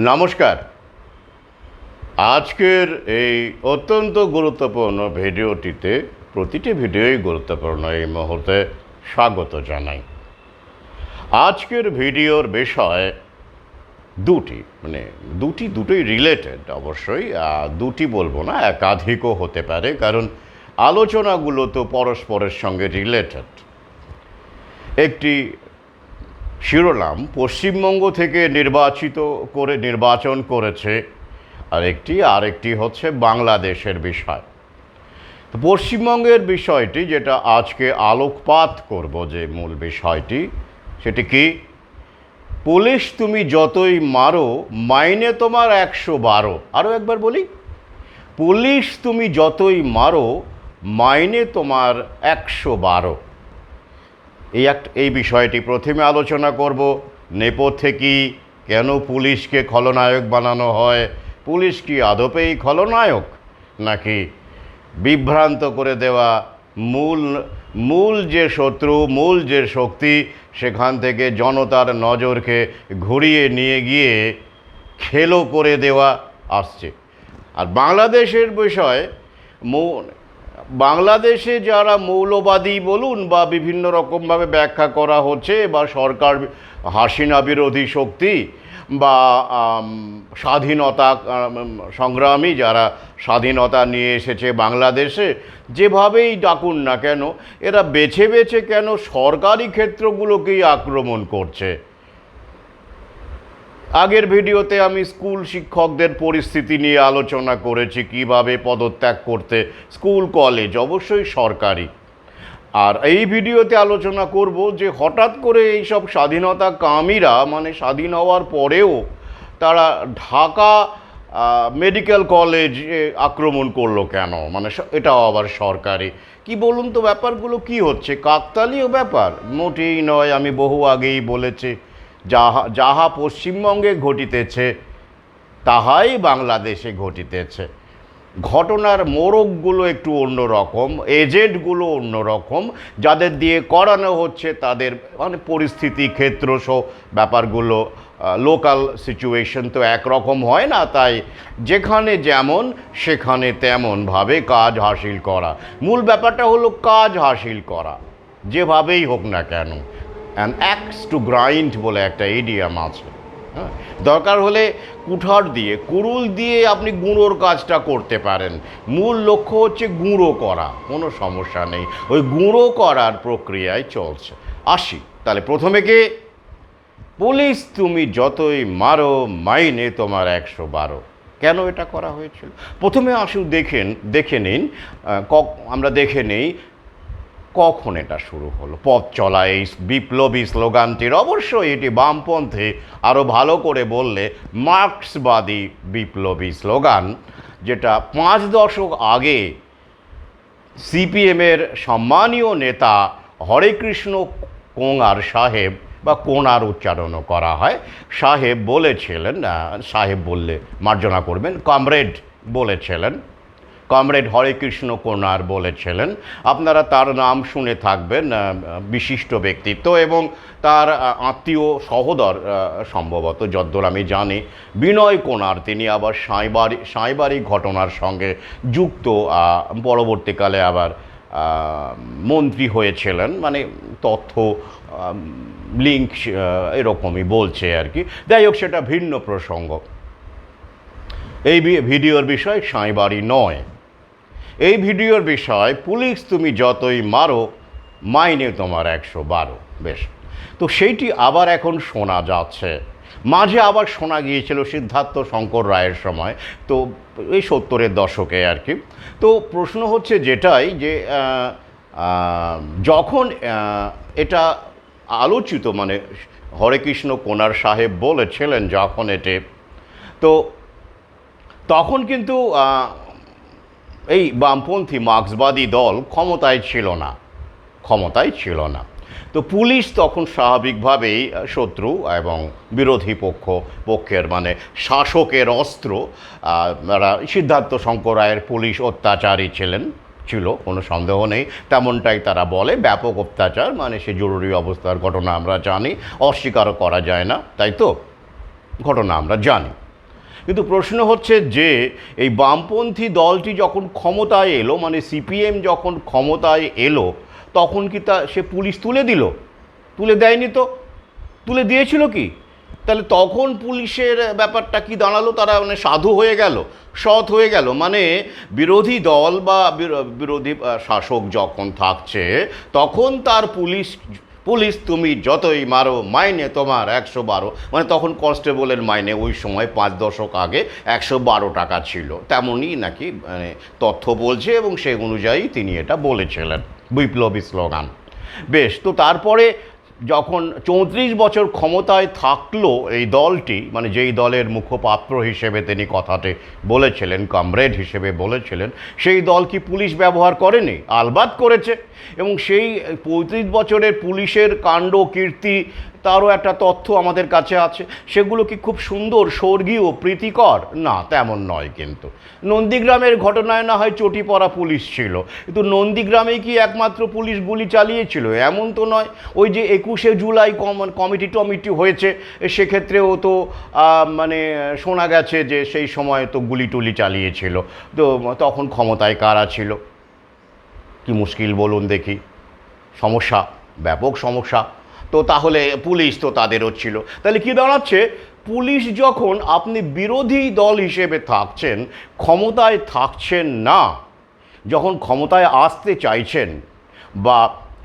নমস্কার। আজকের এই অত্যন্ত গুরুত্বপূর্ণ ভিডিওটিতে প্রতিটি ভিডিওই গুরুত্বপূর্ণ এই মুহূর্তে স্বাগত জানাই। আজকের ভিডিওর বিষয় দুটোই রিলেটেড, অবশ্যই দুটি বলবো না, একাধিকও হতে পারে, কারণ আলোচনাগুলো তো পরস্পরের সঙ্গে রিলেটেড। একটি শিরোনাম পশ্চিমবঙ্গ থেকে নির্বাচন করেছে, আরেকটি হচ্ছে বাংলাদেশের বিষয়। তো পশ্চিমবঙ্গের বিষয়টি যেটা আজকে আলোকপাত করব, যে মূল বিষয়টি সেটি কি, পুলিশ তুমি যতই মারো মাইনে তোমার 112। আরও একবার বলি, পুলিশ তুমি যতই মারো মাইনে তোমার 112। এই বিষয়টি প্রথমে আলোচনা করব। নেপথ্যে কি, কেন পুলিশকে খলনায়ক বানানো হয়, পুলিশ কি আদপেই খলনায়ক, নাকি বিভ্রান্ত করে দেওয়া মূল যে শত্রু, মূল যে শক্তি, সেখান থেকে জনতার নজরকে ঘুরিয়ে নিয়ে গিয়ে খেলো করে দেওয়া আসছে। আর বাংলাদেশের বিষয়, বাংলাদেশে যারা মৌলবাদী বলুন বা বিভিন্ন রকমভাবে ব্যাখ্যা করা হচ্ছে, বা সরকার হাসিনা বিরোধী শক্তি বা স্বাধীনতা সংগ্রামী যারা স্বাধীনতা নিয়ে এসেছে বাংলাদেশে, যেভাবেই ডাকুন না কেন, এরা বেছে বেছে কেন সরকারি ক্ষেত্রগুলোকেই আক্রমণ করছে। আগের ভিডিওতে আমি স্কুল শিক্ষকদের পরিস্থিতি নিয়ে আলোচনা করেছি, কিভাবে পদত্যাগ করতে, স্কুল কলেজ অবশ্যই সরকারি। আর এই ভিডিওতে আলোচনা করব যে হঠাৎ করে এইসব স্বাধীনতা কামীরা, মানে স্বাধীন হওয়ার পরেও তারা ঢাকা মেডিকেল কলেজ আক্রমণ করলো কেন, মানে এটাও আবার সরকারি। কি বলুন তো, ব্যাপারগুলো কি হচ্ছে? কাকতালীয় ব্যাপার মোটেই নয়। আমি বহু আগেই বলেছি, যাহা পশ্চিমবঙ্গে ঘটিতেছে তাহাই বাংলাদেশে ঘটিতেছে। ঘটনার মোড়কগুলো একটু অন্যরকম, এজেন্টগুলো অন্যরকম, যাদের দিয়ে করানো হচ্ছে তাদের মানে পরিস্থিতি, ক্ষেত্র সহ ব্যাপারগুলো, লোকাল সিচুয়েশন তো একরকম হয় না। তাই যেখানে যেমন সেখানে তেমনভাবে কাজ হাসিল করা। মূল ব্যাপারটা হলো কাজ হাসিল করা, যেভাবেই হোক না কেন। অ্যান অ্যাক্স টু গ্রাইন্ড বলে একটা ইডিয়াম আছে। হ্যাঁ, দরকার হলে কুড়ুল দিয়ে আপনি গুঁড়োর কাজটা করতে পারেন। মূল লক্ষ্য হচ্ছে গুঁড়ো করা, কোনো সমস্যা নেই, ওই গুঁড়ো করার প্রক্রিয়ায় চলছে। আসি তাহলে প্রথমে, কি পুলিশ তুমি যতই মারো মাইনে তোমার 112। কেন এটা করা হয়েছিল? প্রথমে আসুন দেখে নিন, আমরা দেখে নেই কখন এটা শুরু হলো। পথ চলা এই বিপ্লবী স্লোগানটির, অবশ্যই এটি বামপন্থী, আরও ভালো করে বললে মার্ক্সবাদী বিপ্লবী স্লোগান, যেটা 5 দশক আগে সিপিএমের সম্মানীয় নেতা হরেকৃষ্ণ কোঙার সাহেব, বা কোনার উচ্চারণও করা হয়, সাহেব বলেছিলেন, সাহেব বললে মার্জনা করবেন, কমরেড হরেকৃষ্ণ কোনার বলেছিলেন। আপনারা তার নাম শুনে থাকবেন, বিশিষ্ট ব্যক্তিত্ব, এবং তার আত্মীয় সহোদর সম্ভবত, যদ্দূর আমি জানি, বিনয় কোনার, তিনি আবার সাঁইবাড়ি ঘটনার সঙ্গে যুক্ত, পরবর্তীকালে আবার মন্ত্রী হয়েছিলেন, মানে তথ্য লিঙ্ক এরকমই বলছে আর কি। যাই হোক, সেটা ভিন্ন প্রসঙ্গ। এই ভিডিওর বিষয় সাঁইবাড়ি নয়, এই ভিডিওর বিষয় পুলিশ তুমি যতই মারো মাইনে তোমার 112। বেশ, তো সেইটি আবার এখন শোনা যাচ্ছে, মাঝে আবার শোনা গিয়েছিল সিদ্ধার্থ শঙ্কর রায়ের সময়, তো এই 70-এর দশকে আর কি। তো প্রশ্ন হচ্ছে যেটাই, যে যখন এটা আলোচিত, মানে হরেকৃষ্ণ কোনার সাহেব বলেছিলেন যখন এটি, তো তখন কিন্তু এই বামপন্থী মার্ক্সবাদী দল ক্ষমতায় ছিল না। তো পুলিশ তখন স্বাভাবিকভাবেই শত্রু এবং বিরোধী পক্ষের, মানে শাসকের অস্ত্র। সিদ্ধার্থ শঙ্কর রায়ের পুলিশ অত্যাচারী ছিল, কোনো সন্দেহ নেই, তেমনটাই তারা বলে। ব্যাপক অত্যাচার, মানে সে জরুরি অবস্থার ঘটনা আমরা জানি, অস্বীকারও করা যায় না, তাই তো ঘটনা আমরা জানি। কিন্তু প্রশ্ন হচ্ছে যে এই বামপন্থী দলটি যখন ক্ষমতায় এলো, মানে সিপিএম যখন ক্ষমতায় এলো, তখন কি সে পুলিশ তুলে দিল? তুলে দেয়নি তো। তুলে দিয়েছিল কি? তাহলে তখন পুলিশের ব্যাপারটা কি দাঁড়ালো? তারা মানে সাধু হয়ে গেল, সৎ হয়ে গেল। মানে বিরোধী দল বা বিরোধী শাসক যখন থাকছে, তখন তার পুলিশ পুলিশ তুমি যতই মারো মাইনে তোমার 112। মানে তখন কনস্টেবলের মাইনে ওই সময় 5 দশক আগে 112 টাকা ছিল, তেমনই নাকি মানে তথ্য বলছে, এবং সেই অনুযায়ী তিনি এটা বলেছিলেন, বিপ্লবী স্লোগান। বেশ, তো তারপরে যখন 34 বছর ক্ষমতায় থাকলো এই দলটি, মানে যেই দলের মুখপাত্র হিসেবে তিনি কথাটি বলেছিলেন, কমরেড হিসেবে বলেছিলেন, সেই দল কি পুলিশ ব্যবহার করেনি? আলবাত করেছে। এবং সেই 35 বছরের পুলিশের কাণ্ড কীর্তি, তারও একটা তথ্য আমাদের কাছে আছে। সেগুলো কি খুব সুন্দর, স্বর্গীয়, প্রীতিকর? না, তেমন নয়। কিন্তু নন্দীগ্রামের ঘটনায় না হয় চটি পড়া পুলিশ ছিল, কিন্তু নন্দীগ্রামে কি একমাত্র পুলিশ গুলি চালিয়েছিল? এমন তো নয়। ওই যে 21শে জুলাই কমিটি হয়েছে, সেক্ষেত্রেও তো মানে শোনা গেছে যে সেই সময় তো গুলি টুলি চালিয়েছিল। তো তখন ক্ষমতায় কারা ছিল? কি মুশকিল বলুন দেখি। সমস্যা, ব্যাপক সমস্যা। তো তাহলে পুলিশ তো তাদেরও ছিল। তাহলে কি দাঁড়াচ্ছে? পুলিশ যখন আপনি বিরোধী দল হিসেবে থাকছেন, ক্ষমতায় থাকছেন না, যখন ক্ষমতায় আসতে চাইছেন বা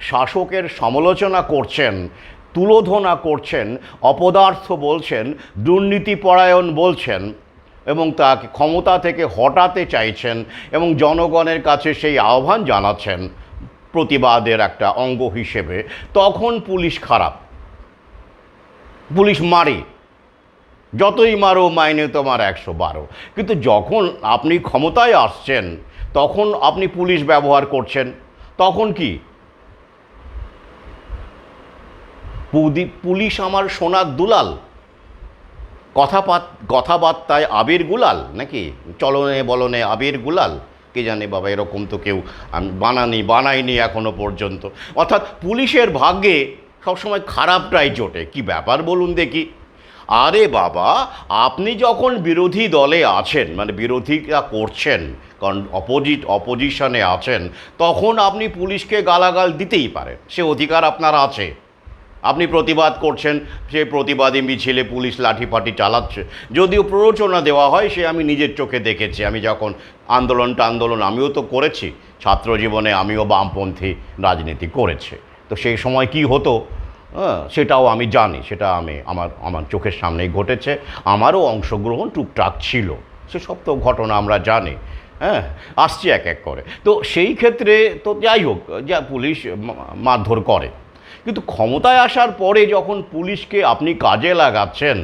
শাসকের সমালোচনা করছেন, তুলোধনা করছেন, অপদার্থ বলছেন, দুর্নীতিপরায়ণ বলছেন, এবং তাকে ক্ষমতা থেকে হটাতে চাইছেন, এবং জনগণের কাছে সেই আহ্বান জানাচ্ছেন প্রতিবাদের একটা অঙ্গ হিসেবে, তখন পুলিশ খারাপ, পুলিশ মারে, যতই মারো মাইনে তোমার 112। কিন্তু যখন আপনি ক্ষমতায় আসছেন, তখন আপনি পুলিশ ব্যবহার করছেন, তখন কি? পুলিশ আমার সোনার দুলাল, কথাবার্তায় আবির গুলাল নাকি, চলনে বলনে আবির গুলাল, কে জানে বাবা, এরকম তো কেউ বানায়নি এখনো পর্যন্ত। অর্থাৎ পুলিশের ভাগ্যে সবসময় খারাপটাই জোটে। কি ব্যাপার বলুন দেখি। আরে বাবা, আপনি যখন বিরোধী দলে আছেন, মানে বিরোধিতা করছেন, কারণ অপোজিশনে আছেন, তখন আপনি পুলিশকে গালাগাল দিতেই পারেন, সে অধিকার আপনার আছে। আপনি প্রতিবাদ করছেন, সেই প্রতিবাদী মিছিলে পুলিশ লাঠিপাটি চালাচ্ছে, যদিও প্ররোচনা দেওয়া হয়, সে আমি নিজের চোখে দেখেছি। আমি যখন আন্দোলন আমিও তো করেছি, ছাত্র জীবনে আমিও বামপন্থী রাজনীতি করেছি। তো সেই সময় কি হতো সেটাও আমি জানি, সেটা আমার চোখের সামনেই ঘটেছে। আমারও অংশগ্রহণ টুকটাক ছিল, সেসব তো ঘটনা আমরা জানি। হ্যাঁ, আসছি এক এক করে। তো সেই ক্ষেত্রে তো যাই হোক, যা পুলিশ মারধর করে, কিন্তু ক্ষমতায় আসার পরে যখন পুলিশকে আপনি কাজে লাগাচ্ছেন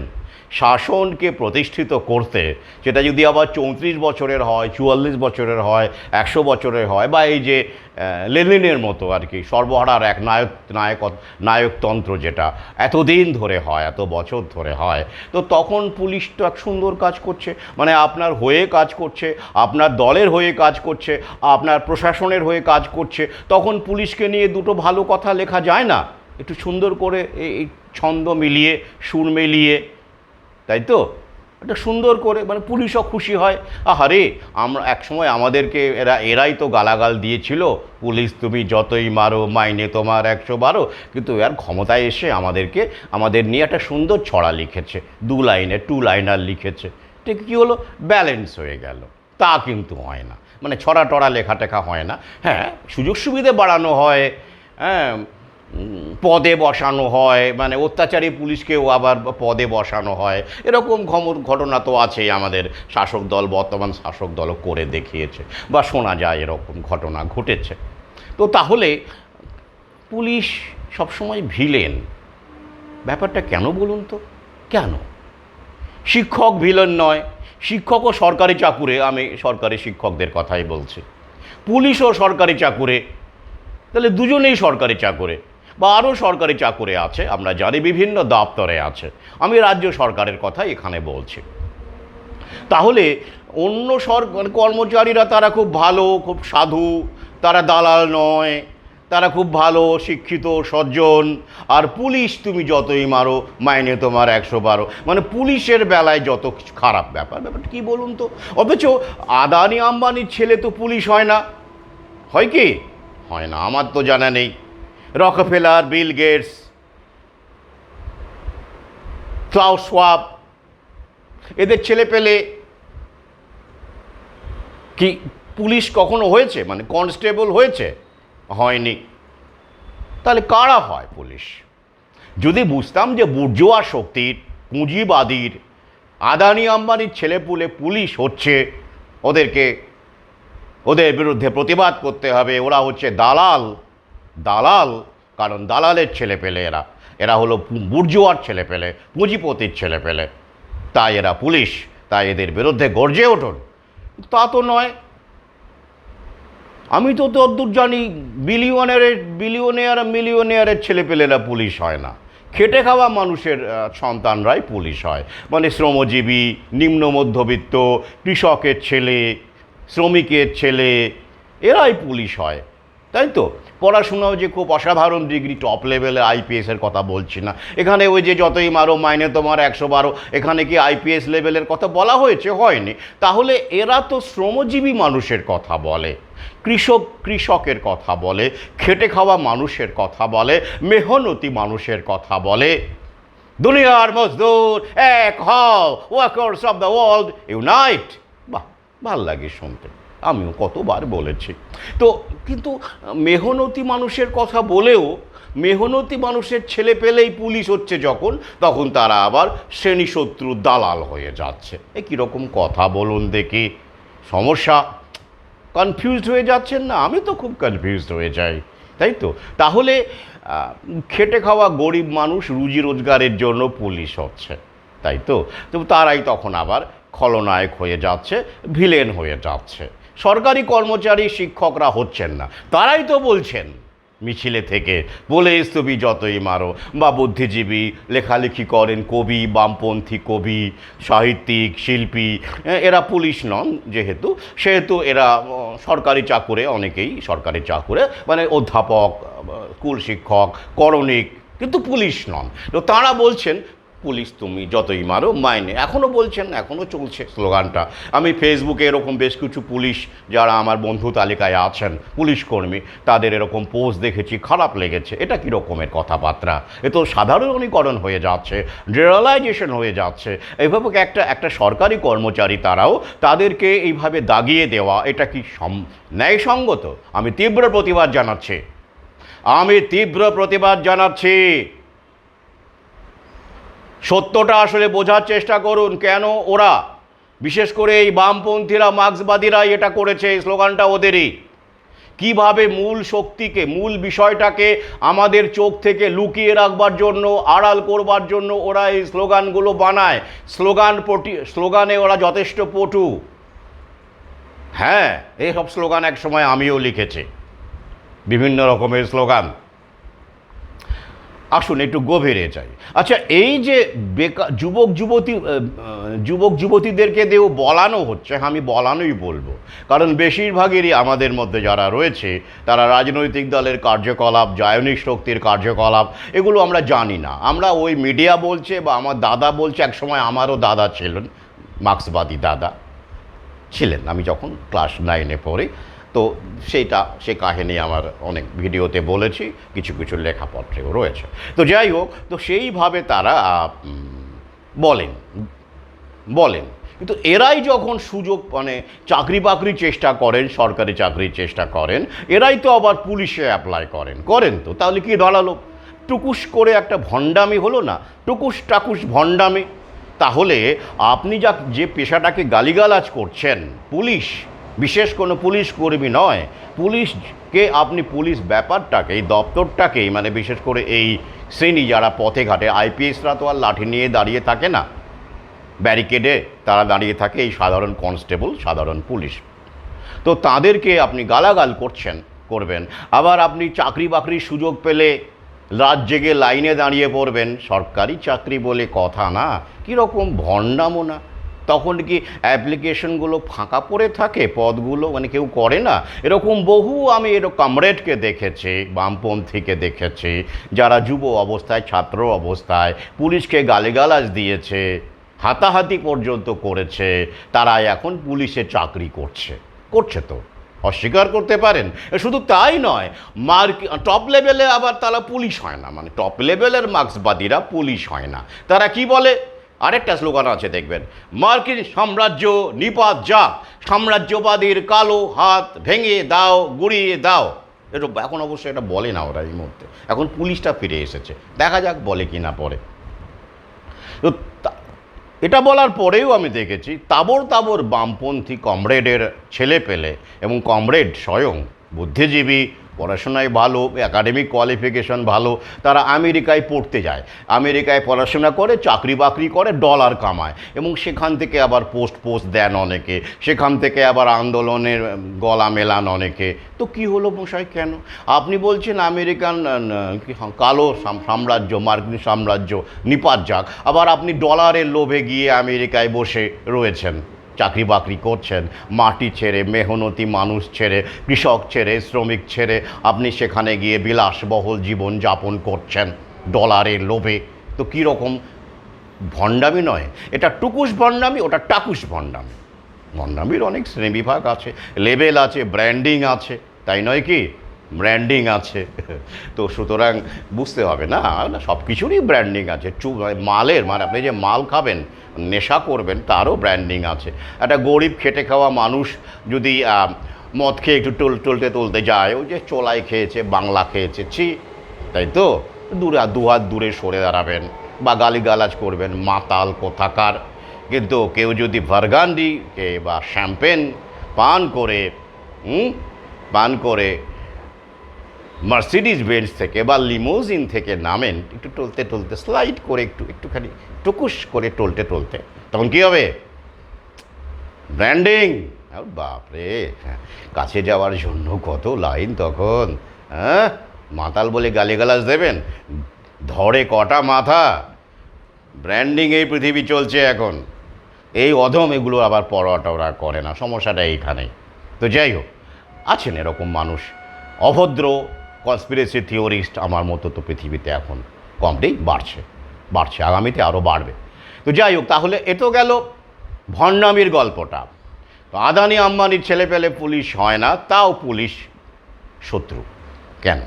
শাসনকে প্রতিষ্ঠিত করতে, সেটা যদি আবার 34 বছরের হয়, 44 বছরের হয়, 100 বছরের হয়, বা এই যে লেনিনের মতো আর কি সর্বহারার এক নায়কতন্ত্র যেটা এতদিন ধরে হয়, এত বছর ধরে হয়, তো তখন পুলিশ তো এক সুন্দর কাজ করছে, মানে আপনার হয়ে কাজ করছে, আপনার দলের হয়ে কাজ করছে, আপনার প্রশাসনের হয়ে কাজ করছে। তখন পুলিশকে নিয়ে দুটো ভালো কথা লেখা যায় না? একটু সুন্দর করে এই ছন্দ মিলিয়ে, সুর মিলিয়ে, তাই তো? এটা সুন্দর করে, মানে পুলিশও খুশি হয়। আহারে, আমরা একসময় আমাদেরকে এরাই তো গালাগাল দিয়েছিল, পুলিশ তুমি যতই মারো মাইনে তোমার 112, কিন্তু এর ক্ষমতায় এসে আমাদের নিয়ে একটা সুন্দর ছড়া লিখেছে, 2 লাইনে 2 লাইনার লিখেছে। ঠিক কী হলো? ব্যালেন্স হয়ে গেল। তা কিন্তু হয় না, মানে ছড়া টড়া লেখাটেখা হয় না। হ্যাঁ, সুযোগ সুবিধে বাড়ানো হয়, হ্যাঁ, পদে বসানো হয়, মানে অত্যাচারী পুলিশকেও আবার পদে বসানো হয়, এরকম ঘটনা তো আছেই। আমাদের শাসক দল, বর্তমান শাসক দলও করে দেখিয়েছে, বা শোনা যায় এরকম ঘটনা ঘটেছে। তো তাহলে পুলিশ সবসময় ভিলেন, ব্যাপারটা কেন বলুন তো? কেন? শিক্ষক ভিলেন নয়, শিক্ষকও সরকারি চাকুরে, আমি সরকারি শিক্ষকদের কথাই বলছি, পুলিশও সরকারি চাকুরে, তাহলে দুজনেই সরকারি চাকুরে, বা আরও সরকারি চাকুরে আছে, আমরা জানি বিভিন্ন দপ্তরে আছে। আমি রাজ্য সরকারের কথা এখানে বলছি। তাহলে অন্য কর্মচারীরা তারা খুব ভালো, খুব সাধু, তারা দালাল নয়, তারা খুব ভালো শিক্ষিত সজ্জন, আর পুলিশ তুমি যতই মারো মাইনে তোমার 112। মানে পুলিশের বেলায় যত কিছু খারাপ ব্যাপারটা কী বলুন তো। অথচ আদানি আম্বানির ছেলে তো পুলিশ হয় না, হয় কি? হয় না, আমার তো জানা নেই। রকফেলার, বিল গেটস, ক্লাউস সোয়াব, এদের ছেলে পেলে কি পুলিশ কখনো হয়েছে? মানে কনস্টেবল হয়েছে? হয়নি। তাহলে কারা হয় পুলিশ? যদি বুঝতাম যে বুর্জোয়া শক্তির, পুঁজিবাদীর, আদানি আম্বানির ছেলেপুলে পুলিশ হচ্ছে, ওদের বিরুদ্ধে প্রতিবাদ করতে হবে, ওরা হচ্ছে দালাল। দালাল, কারণ দালালের ছেলেপেলে এরা হলো বুর্জোয়ার ছেলেপেলে, পুঁজিপতির ছেলেপেলে, তাই এরা পুলিশ, তাই এদের বিরুদ্ধে গর্জে উঠুন। তা তো নয়। আমি তো তদ্দূর জানি মিলিয়নেয়ারের ছেলেপেলেরা পুলিশ হয় না, খেটে খাওয়া মানুষের সন্তানরাই পুলিশ হয়। মানে শ্রমজীবী, নিম্ন মধ্যবিত্ত, কৃষকের ছেলে, শ্রমিকের ছেলে, এরাই পুলিশ হয়, তাই তো। পড়াশোনাও যে খুব অসাধারণ ডিগ্রি, টপ লেভেলে, আইপিএসের কথা বলছি না এখানে। ওই যে যতই মারো মাইনে তোমার 112, এখানে কি আইপিএস লেভেলের কথা বলা হয়েছে? হয়নি। তাহলে এরা তো শ্রমজীবী মানুষের কথা বলে, কৃষকের কথা বলে, খেটে খাওয়া মানুষের কথা বলে, মেহনতি মানুষের কথা বলে। দুনিয়ার মজদুর এক হও, workers of the world unite. বাহ, ভাল লাগে শুনতে, আমিও কতবার বলেছি। তো কিন্তু মেহনতি মানুষের কথা বলেও মেহনতি মানুষের ছেলে পেলেই পুলিশ হচ্ছে যখন, তখন তারা আবার শ্রেণীশত্রু দালাল হয়ে যাচ্ছে। এ কীরকম কথা বলুন দেখি? সমস্যা। কনফিউজড হয়ে যাচ্ছেন না? আমি তো খুব কনফিউজড হয়ে যাই, তাই তো। তাহলে খেটে খাওয়া গরিব মানুষ রুজি রোজগারের জন্য পুলিশ হচ্ছে, তাই তো। তো তারাই তখন আবার খলনায়ক হয়ে যাচ্ছে, ভিলেন হয়ে যাচ্ছে। সরকারি কর্মচারী শিক্ষকরা হচ্ছেন না, তারাই তো বলছেন মিছিলে থেকে, বলে তুমি যতই মারো। বা বুদ্ধিজীবী, লেখালেখি করেন, কবি, বামপন্থী কবি, সাহিত্যিক, শিল্পী, এরা পুলিশ নন সেহেতু এরা সরকারি চাকুরে, অনেকেই সরকারি চাকুরে, মানে অধ্যাপক, স্কুল শিক্ষক, করণিক, কিন্তু পুলিশ নন। তো তাঁরা বলছেন পুলিশ তুমি যতই মারো মাইনে। এখনও বলছেন, এখনও চলছে স্লোগানটা। আমি ফেসবুকে এরকম বেশ কিছু পুলিশ যারা আমার বন্ধু তালিকায় আছেন, পুলিশ কর্মী, তাদের এরকম পোস্ট দেখেছি, খারাপ লেগেছে। এটা কী রকমের কথাবার্তা? এ তো সাধারণীকরণ হয়ে যাচ্ছে, জেনারেলাইজেশন হয়ে যাচ্ছে। এইভাবে একটা সরকারি কর্মচারী তারাও, তাদেরকে এইভাবে দাগিয়ে দেওয়া, এটা কি ন্যায়সঙ্গত? আমি তীব্র প্রতিবাদ জানাচ্ছি। সত্যটা আসলে বোঝার চেষ্টা করুন। কেন ওরা, বিশেষ করে এই বামপন্থীরা, মার্ক্সবাদীরা এটা করেছে, এই স্লোগানটা ওদেরই। কিভাবে মূল শক্তিকে, মূল বিষয়টাকে আমাদের চোখ থেকে লুকিয়ে রাখবার জন্য, আড়াল করবার জন্য ওরা এই স্লোগানগুলো বানায়। স্লোগানে ওরা যথেষ্ট পটু। হ্যাঁ, এইসব স্লোগান এক সময় আমিও লিখেছি, বিভিন্ন রকমের স্লোগান। আসুন একটু গভীরে যাই। আচ্ছা, এই যে যুবক যুবতীদেরকে দিয়েও বলানো হচ্ছে, আমি বলানোই বলবো, কারণ বেশিরভাগেরই আমাদের মধ্যে যারা রয়েছে তারা রাজনৈতিক দলের কার্যকলাপ, জায়নিক শক্তির কার্যকলাপ, এগুলো আমরা জানি না। আমরা ওই মিডিয়া বলছে বা আমার দাদা বলছে, একসময় আমারও দাদা ছিলেন, মার্ক্সবাদী দাদা ছিলেন, আমি যখন ক্লাস 9-এ পড়ি। তো সে কাহিনী আমার অনেক ভিডিওতে বলেছি, কিছু কিছু লেখাপত্রেও রয়েছে। তো যাই হোক, তো সেইভাবে তারা বলেন। কিন্তু এরাই যখন সুযোগ, মানে চাকরি বাকরির চেষ্টা করেন, সরকারি চাকরির চেষ্টা করেন, এরাই তো আবার পুলিশে অ্যাপ্লাই করেন তো। তাহলে কি দাঁড়ালো? টুকুস করে একটা ভণ্ডামি হলো না? টাকুস ভণ্ডামি। তাহলে আপনি যে পেশাটাকে গালিগালাজ করছেন, পুলিশ, বিশেষ কোনো পুলিশ কর্মী নয়, পুলিশকে আপনি, পুলিশ ব্যাপারটাকে, এই দপ্তরটাকেই, মানে বিশেষ করে এই শ্রেণী যারা পথে ঘাটে, আইপিএসরা তো আর লাঠি নিয়ে দাঁড়িয়ে থাকে না, ব্যারিকেডে তারা দাঁড়িয়ে থাকে, এই সাধারণ কনস্টেবল, সাধারণ পুলিশ। তো তাদেরকে আপনি গালাগাল করবেন, আবার আপনি চাকরি বাকরির সুযোগ পেলে রাত জেগে লাইনে দাঁড়িয়ে পড়বেন। সরকারি চাকরি বলে কথা না, কীরকম ভণ্ডামো না? তখন কি অ্যাপ্লিকেশনগুলো ফাঁকা পড়ে থাকে, পদগুলো মানে কেউ করে না? এরকম বহু আমি কমরেডকে দেখেছি, বামপন্থীকে দেখেছি, যারা যুব অবস্থায়, ছাত্র অবস্থায় পুলিশকে গালিগালাজ দিয়েছে, হাতাহাতি পর্যন্ত করেছে, তারা এখন পুলিশে চাকরি করছে তো, অস্বীকার করতে পারেন। শুধু তাই নয়, টপ লেভেলে আবার তারা পুলিশ হয় না, মানে টপ লেভেলের মার্ক্সবাদীরা পুলিশ হয় না। তারা কি বলে? আরেকটা স্লোগান আছে দেখবেন, মার্কিন সাম্রাজ্য নিপাত যাক, সাম্রাজ্যবাদীর কালো হাত ভেঙে দাও, গুড়িয়ে দাও। এটা এখন অবশ্যই এটা বলে না ওরা এই মুহূর্তে, এখন পুলিশটা ফিরে এসেছে, দেখা যাক বলে কি না পরে। তো এটা বলার পরেও আমি দেখেছি তাবর তাবর বামপন্থী কমরেডের ছেলে পেলে এবং কমরেড স্বয়ং বুদ্ধিজীবী, পড়াশোনায় ভালো, একাডেমিক কোয়ালিফিকেশন ভালো, তারা আমেরিকায় পড়তে যায়, আমেরিকায় পড়াশোনা করে, চাকরি বাকরি করে, ডলার কামায়, এবং সেখান থেকে আবার পোস্ট দেন অনেকে, সেখান থেকে আবার আন্দোলনের গলা মেলান অনেকে। তো কি হলো মশাই, কেন আপনি বলছেন আমেরিকান কালো সাম্রাজ্য, মার্কিন সাম্রাজ্য নিপাত যাক, আবার আপনি ডলারের লোভে গিয়ে আমেরিকায় বসে রয়েছেন, চাকরি বাকরি করছেন, মাটি ছেড়ে, মেহনতি মানুষ ছেড়ে, কৃষক ছেড়ে, শ্রমিক ছেড়ে আপনি সেখানে গিয়ে বিলাসবহুল জীবন যাপন করছেন ডলারের লোভে। তো কীরকম ভণ্ডামি নয় এটা? টুকুস ভণ্ডামি, ওটা টাকুস ভণ্ডামি। ভণ্ডামির অনেক শ্রেণীবিভাগ আছে, লেভেল আছে, ব্র্যান্ডিং আছে, তাই নয় কি? ব্র্যান্ডিং আছে। তো সুতরাং বুঝতে হবে না, সব কিছুরই ব্র্যান্ডিং আছে। মালের, মানে আপনি যে মাল খাবেন, নেশা করবেন, তারও ব্র্যান্ডিং আছে। একটা গরিব খেটে খাওয়া মানুষ যদি মদ খেয়ে একটু টলতে যায়, ওই যে চোলাই খেয়েছে, বাংলা খেয়েছে, ছি, তাই তো দুহাত দূরে সরে দাঁড়াবেন বা গালিগালাজ করবেন, মাতাল কোথাকার। কিন্তু কেউ যদি ভার্গান্ডি বা শ্যাম্পেন পান করে মার্সিডিজ বেঞ্চ থেকে বা লিমোজিন থেকে নামেন, একটু টলতে স্লাইড করে, একটুখানি টুকুস করে টলতে, তখন কী হবে? ব্র্যান্ডিং। বাপরে, কাছে যাওয়ার জন্য কত লাইন তখন। হ্যাঁ, মাতাল বলে গালিগালাজ দেবেন, ধরে কটা মাথা। ব্র্যান্ডিং এই পৃথিবী চলছে এখন। এই অধম এগুলো আবার পরোয়া করে না, সমস্যাটা এইখানেই। তো যাই হোক, আছেন এরকম মানুষ, অভদ্র কনস্পিরেসি থিওরিস্ট আমার মতো তো পৃথিবীতে এখন কমতেই বাড়ছে, আগামীতে আরও বাড়বে। তো যাই হোক, তাহলে এ তো গেল ভণ্ডামির গল্পটা। তো আদানি আম্বানির ছেলেপেলে পুলিশ হয় না, তাও পুলিশ শত্রু কেন?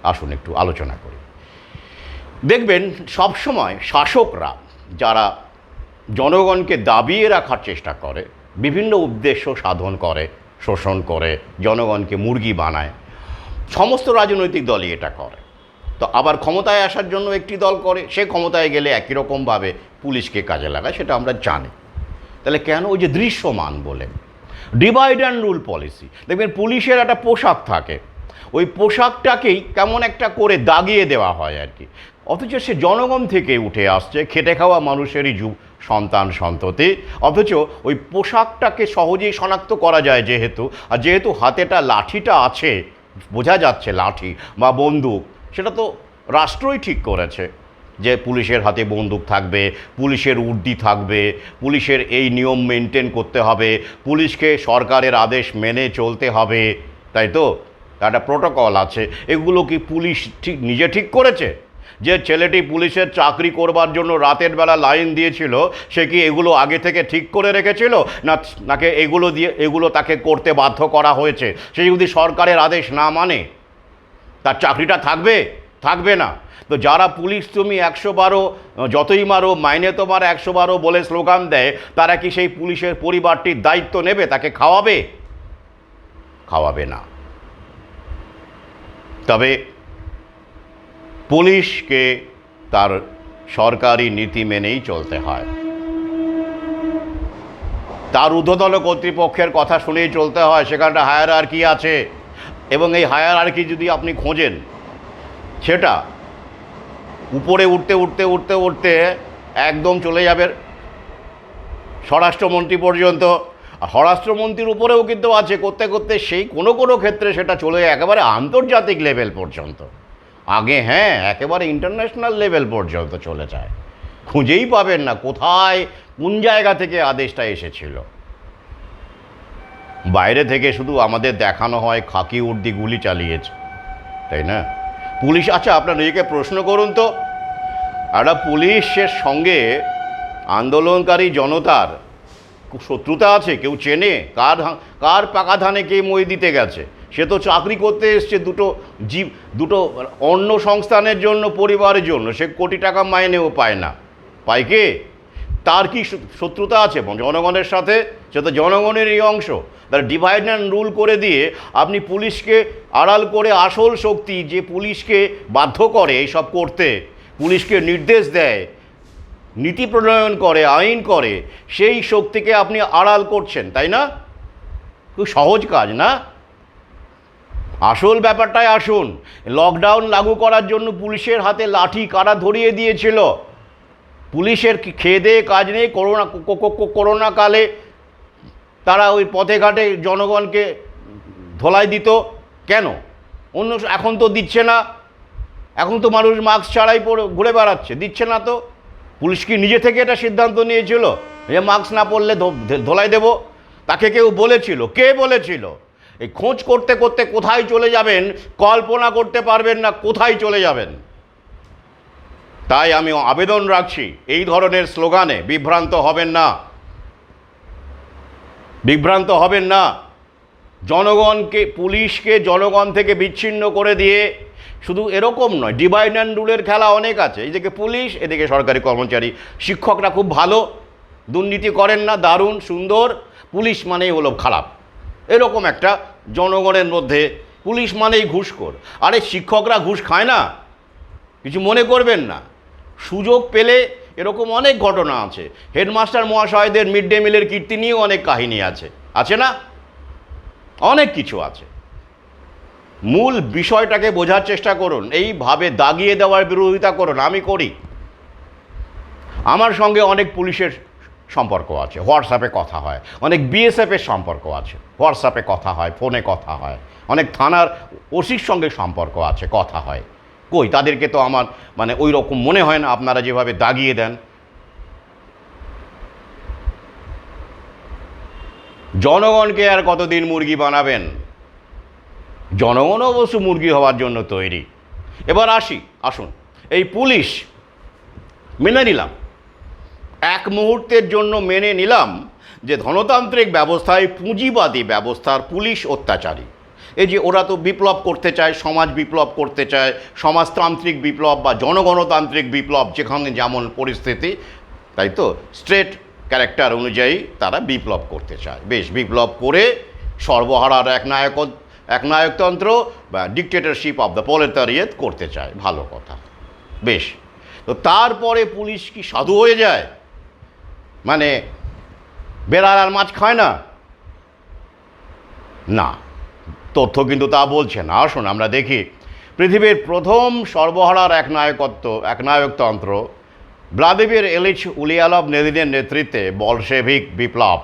আসুন একটু আলোচনা করি। দেখবেন সবসময় শাসকরা যারা জনগণকে দাবিয়ে রাখার চেষ্টা করে, বিভিন্ন উদ্দেশ্য সাধন করে, শোষণ করে, জনগণকে মুরগি বানায়, সমস্ত রাজনৈতিক দলই এটা করে। তো আবার ক্ষমতায় আসার জন্য একটি দল করে, সে ক্ষমতায় গেলে একই রকমভাবে পুলিশকে কাজে লাগায়, সেটা আমরা জানি। তাহলে কেন? ওই যে দৃশ্যমান বলে ডিভাইড অ্যান্ড রুল পলিসি। দেখবেন পুলিশের একটা পোশাক থাকে, ওই পোশাকটাকেই কেমন একটা করে দাগিয়ে দেওয়া হয় আর কি, অথচ সে জনগণ থেকে উঠে আসছে, খেটে খাওয়া মানুষেরই সন্তান সন্ততি, অথচ ওই পোশাকটাকে সহজেই শনাক্ত করা যায় যেহেতু হাতেটা লাঠিটা আছে, বোঝা যাচ্ছে লাঠি বা বন্দুক, সেটা তো রাষ্ট্রই ঠিক করেছে যে পুলিশের হাতে বন্দুক থাকবে, পুলিশের উর্দি থাকবে, পুলিশের এই নিয়ম মেনটেন করতে হবে, পুলিশকে সরকারের আদেশ মেনে চলতে হবে, তাই তো? একটা প্রোটোকল আছে। এগুলো কি পুলিশ নিজে ঠিক করেছে? যে ছেলেটি পুলিশের চাকরি করবার জন্য রাতের বেলা লাইন দিয়েছিল, সে কি এগুলো আগে থেকে ঠিক করে রেখেছিল, নাকি এগুলো তাকে করতে বাধ্য করা হয়েছে? সে যদি সরকারের আদেশ না মানে, তার চাকরিটা থাকবে না। তো যারা পুলিশ তুমি 112 যতই মারো মাইনে তোমার 112 বলে স্লোগান দেয়, তারা কি সেই পুলিশের পরিবারটির দায়িত্ব নেবে? তাকে খাওয়াবে না। তবে পুলিশকে তার সরকারি নীতি মেনেই চলতে হয়, তার ঊর্ধ্বতন কর্তৃপক্ষের কথা শুনেই চলতে হয়। সেখানটা হায়ারার্কি আছে, এবং এই হায়ারার্কি যদি আপনি খোঁজেন, সেটা উপরে উঠতে একদম চলে যাবে স্বরাষ্ট্রমন্ত্রী পর্যন্ত। স্বরাষ্ট্রমন্ত্রীর উপরেও কিন্তু আছে, করতে সেই কোনো ক্ষেত্রে সেটা চলে যায় একেবারে আন্তর্জাতিক লেভেল পর্যন্ত। আগে একেবারে ইন্টারন্যাশনাল লেভেল পর্যন্ত চলে যায়। খুঁজেই পাবেন না কোথায় কোন জায়গা থেকে আদেশটা এসেছিল? বাইরে থেকে শুধু আমাদের দেখানো হয় খাকি উর্দি গুলি চালিয়েছে, তাই না? পুলিশ, আচ্ছা আপনার নিজেকে প্রশ্ন করুন তো, একটা পুলিশের সঙ্গে আন্দোলনকারী জনতার শত্রুতা আছে? কেউ চেনে? কার পাকা ধানে কে মই দিতে গেছে? সে তো চাকরি করতে এসছে দুটো অন্য সংস্থানের জন্য, পরিবারের জন্য। সে কোটি টাকা মাইনেও পায় না, পায় কে? তার কি শত্রুতা আছে জনগণের সাথে? সে তো জনগণেরই অংশ। তার ডিভাইড অ্যান্ড রুল করে দিয়ে আপনি পুলিশকে আড়াল করে আসল শক্তি যে পুলিশকে বাধ্য করে এইসব করতে, পুলিশকে নির্দেশ দেয়, নীতি প্রণয়ন করে, আইন করে, সেই শক্তিকে আপনি আড়াল করছেন, তাই না? খুব সহজ কাজ না? আসল ব্যাপারটায় আসুন। লকডাউন লাগু করার জন্য পুলিশের হাতে লাঠি কারা ধরিয়ে দিয়েছিল? পুলিশের খেয়ে দেয়ে কাজ নেই? করোনা কালে তারা ওই পথে ঘাটে জনগণকে ধোলাই দিত কেন? এখন তো দিচ্ছে না। এখন তো মানুষ মাস্ক ছাড়াই পরে ঘুরে বেড়াচ্ছে, দিচ্ছে না তো। পুলিশ কি নিজে থেকে এটা সিদ্ধান্ত নিয়েছিল যে মাস্ক না পরলে ধোলাই দেব? তাকে কেউ বলেছিল? কে বলেছিল? এই খোঁজ করতে করতে কোথায় চলে যাবেন কল্পনা করতে পারবেন না, কোথায় চলে যাবেন। তাই আমি আবেদন রাখছি, এই ধরনের স্লোগানে বিভ্রান্ত হবেন না, বিভ্রান্ত হবেন না। জনগণকে, পুলিশকে জনগণ থেকে বিচ্ছিন্ন করে দিয়ে, শুধু এরকম নয়, ডিভাইড অ্যান্ড রুলের খেলা অনেক আছে। এদিকে পুলিশ, এদিকে সরকারি কর্মচারী। শিক্ষকরা খুব ভালো, দুর্নীতি করেন না, দারুণ সুন্দর। পুলিশ মানেই হলো খারাপ, এরকম একটা জনগণের মধ্যে। পুলিশ মানেই ঘুষখোর। আরে শিক্ষকরা ঘুষ খায় না, কিছু মনে করবেন না। সুযোগ পেলে এরকম অনেক ঘটনা আছে। হেডমাস্টার মহাশয়দের মিড ডে মিলের কীর্তি নিয়েও অনেক কাহিনী আছে, আছে না? অনেক কিছু আছে। মূল বিষয়টাকে বোঝার চেষ্টা করুন। এইভাবে দাগিয়ে দেওয়ার বিরোধিতা করুন। আমি করি। আমার সঙ্গে অনেক পুলিশের সম্পর্ক আছে, হোয়াটসঅ্যাপে কথা হয়। অনেক বিএসএফের সম্পর্ক আছে, হোয়াটসঅ্যাপে কথা হয়, ফোনে কথা হয়। অনেক থানার ওসির সঙ্গে সম্পর্ক আছে, কথা হয়। কই, তাদেরকে তো আমার ওই রকম মনে হয় না আপনারা যেভাবে দাগিয়ে দেন। জনগণকে আর কতদিন মুরগি বানাবেন? জনগণ অবশ্য মুরগি হওয়ার জন্য তৈরি। এবার আসুন, এই পুলিশ মেনে নিলাম, এক মুহূর্তের জন্য মেনে নিলাম যে ধনতান্ত্রিক ব্যবস্থায়, পুঁজিবাদী ব্যবস্থার পুলিশ অত্যাচারী। এই যে ওরা তো বিপ্লব করতে চায়, সমাজ বিপ্লব করতে চায়, সমাজতান্ত্রিক বিপ্লব বা জনগণতান্ত্রিক বিপ্লব, যেখানে যেমন পরিস্থিতি, তাই তো স্ট্রেট ক্যারেক্টার অনুযায়ী তারা বিপ্লব করতে চায়। বেশ, বিপ্লব করে সর্বহারার একনায়কতন্ত্র বা ডিকটেটরশিপ অফ দ্য প্রলেটারিয়েট করতে চায়, ভালো কথা। বেশ, তো তারপরে পুলিশ কি সাধু হয়ে যায়? বেড়াল আর মাছ খায় না? না, তথ্য কিন্তু তা বলছে না। আসুন আমরা দেখি, পৃথিবীর প্রথম সর্বহারার একনায়কতন্ত্র ভ্লাদিমির ইলিচ উলিয়ানভ লেনিনের নেতৃত্বে বলশেভিক বিপ্লব,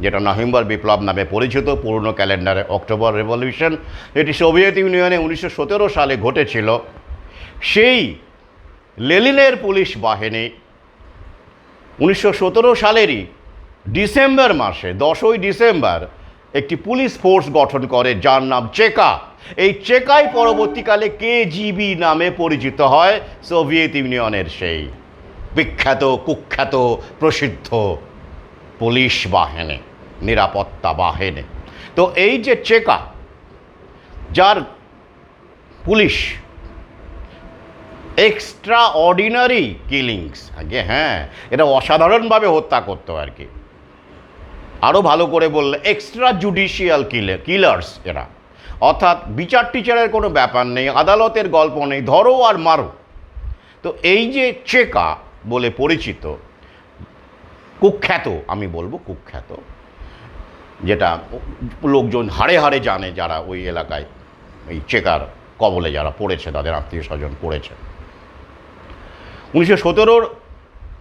যেটা নভেম্বর বিপ্লব নামে পরিচিত, পুরনো ক্যালেন্ডারে অক্টোবর রেভলিউশন, এটি সোভিয়েত ইউনিয়নে 1917 সালে ঘটেছিল। সেই লেনিনের পুলিশ বাহিনী 1917 সালেরই ডিসেম্বর মাসে, 10ই ডিসেম্বর, একটি পুলিশ ফোর্স গঠন করে যার নাম চেকা। এই চেকাই পরবর্তীকালে কেজিবি নামে পরিচিত হয়, সোভিয়েত ইউনিয়নের সেই বিখ্যাত, কুখ্যাত, প্রসিদ্ধ পুলিশ বাহিনী, নিরাপত্তা বাহিনী। তো এই যে চেকা, যার পুলিশ এক্সট্রা অর্ডিনারি কিলিংস, আগে হ্যাঁ, এটা অসাধারণভাবে হত্যা করতো আর কি। আরও ভালো করে বললে এক্সট্রা জুডিশিয়াল কিলার্স এরা। অর্থাৎ বিচার টিচারের কোনো ব্যাপার নেই, আদালতের গল্প নেই, ধরো আর মারো। তো এই যে চেকা বলে পরিচিত, কুখ্যাত, আমি বলবো কুখ্যাত, যেটা লোকজন হাড়ে হাড়ে জানে যারা ওই এলাকায় এই চেকার কবলে যারা পড়েছে, তাদের আত্মীয় স্বজন পড়েছে। 1917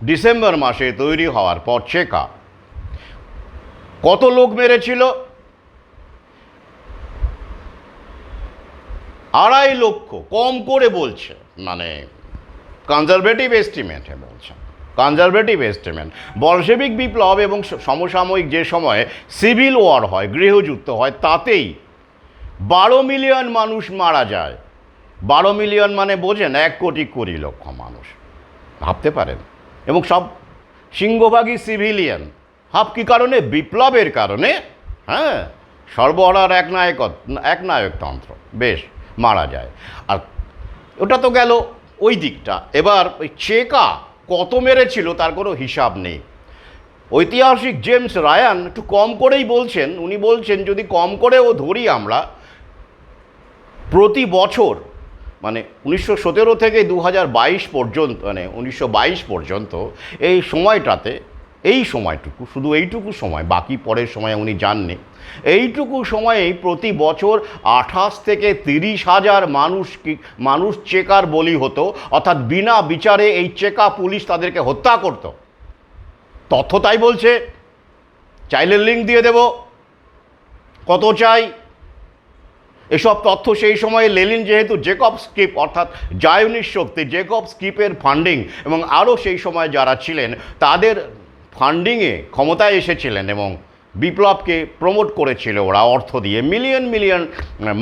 ডিসেম্বর মাসে তৈরি হওয়ার পর চেকা কত লোক মেরেছিল? 2.5 লক্ষ, কম করে বলছে, কনজারভেটিভ এস্টিমেটে বলছে কনজারভেটিভ এস্টিমেট। বলশেভিক বিপ্লব এবং সমসাময়িক যে সময়ে সিভিল ওয়ার হয়, গৃহযুদ্ধ হয়, তাতেই 12 মিলিয়ন মানুষ মারা যায়। 12 মিলিয়ন মানে বোঝেন 1,20,00,000 মানুষ, ভাবতে পারেন। এবং সব সিংহভাগই সিভিলিয়ান। কী কারণে? বিপ্লবের কারণে। হ্যাঁ, সর্বহারার একনায়কতন্ত্র, বেশ মারা যায়। আর ওটা তো গেল ওই দিকটা। এবার ওই চেকা কত মেরেছিল তার কোনো হিসাব নেই। ঐতিহাসিক জেমস রায়ান একটু কম করেই বলছেন। উনি বলছেন যদি কম করেও ধরি আমরা, প্রতি বছর মানে 1917 থেকে 2022 পর্যন্ত, মানে 1922 পর্যন্ত এই সময়টাতে, এই সময়টুকু, শুধু এইটুকু সময়, বাকি পরের সময় উনি জাননি, এইটুকু সময়েই প্রতি বছর 28 থেকে 30,000 মানুষ চেকার বলি হতো। অর্থাৎ বিনা বিচারে এই চেকা পুলিশ তাদেরকে হত্যা করত। তথ্য তাই বলছে, চাইলে লিঙ্ক দিয়ে দেব, কত চাই। এসব তথ্য সেই সময়ে লেনিন যেহেতু জেকব স্কিপ অর্থাৎ জায়নিস শক্তি, জেকব স্কিপের ফান্ডিং এবং আরও সেই সময় যারা ছিলেন তাদের ফান্ডিংয়ে ক্ষমতায় এসেছিলেন এবং বিপ্লবকে প্রমোট করেছিল ওরা অর্থ দিয়ে, মিলিয়ন মিলিয়ন